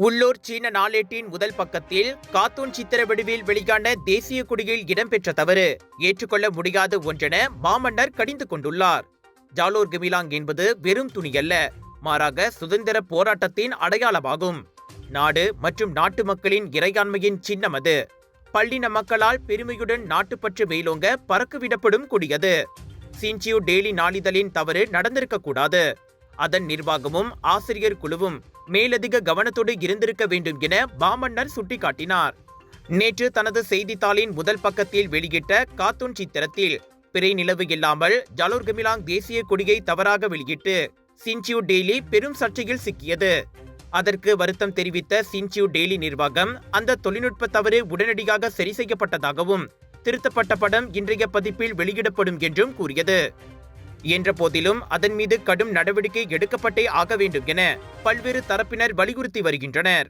உள்ளூர் சீன நாளேட்டின் முதல் பக்கத்தில் கார்ட்டூன் சித்திர வடிவில் வெளியான தேசிய கொடியில் இடம்பெற்ற தவறு ஏற்றுக்கொள்ள முடியாத ஒன்றென மாமன்னர் கடிந்து கொண்டுள்ளார். ஜாலோர் கெமிலாங் என்பது வெறும் துணியல்ல, மாறாக சுதந்திர போராட்டத்தின் அடையாளமாகும். நாடு மற்றும் நாட்டு மக்களின் இறையாண்மையின் சின்னம் அது. பள்ளின மக்களால் பெருமையுடன் நாட்டுப்பற்று மேலோங்க பறக்கவிடப்படும் கொடியது. சின்சியூ டெய்லி நாளிதழின் தவறு நடந்திருக்கக்கூடாது. அதன் நிர்வாகமும் ஆசிரியர் குழுவும் மேலதிக கவனத்தோடு இருந்திருக்க வேண்டும் என மாமன்னர் சுட்டிக்காட்டினார். நேற்று தனது செய்தித்தாளின் முதல் பக்கத்தில் வெளியிட்ட கார்ட்டூன் சித்திரத்தில் பிறை நிலவு இல்லாமல் ஜாலோர் கெமிலாங் தேசிய கொடியை தவறாக வெளியிட்டு சின்சியூ டெய்லி பெரும் சர்ச்சையில் சிக்கியது. அதற்கு வருத்தம் தெரிவித்த சின்சியூ டெய்லி நிர்வாகம் அந்த தொழில்நுட்ப தவறு உடனடியாக சரி செய்யப்பட்டதாகவும் திருத்தப்பட்ட படம் இன்றைய பதிப்பில் வெளியிடப்படும் என்றும் கூறியது. என்ற போதிலும் அதன் மீது கடும் நடவடிக்கை எடுக்கப்பட்டே ஆக வேண்டும் என பல்வேறு தரப்பினர் வலியுறுத்தி வருகின்றனர்.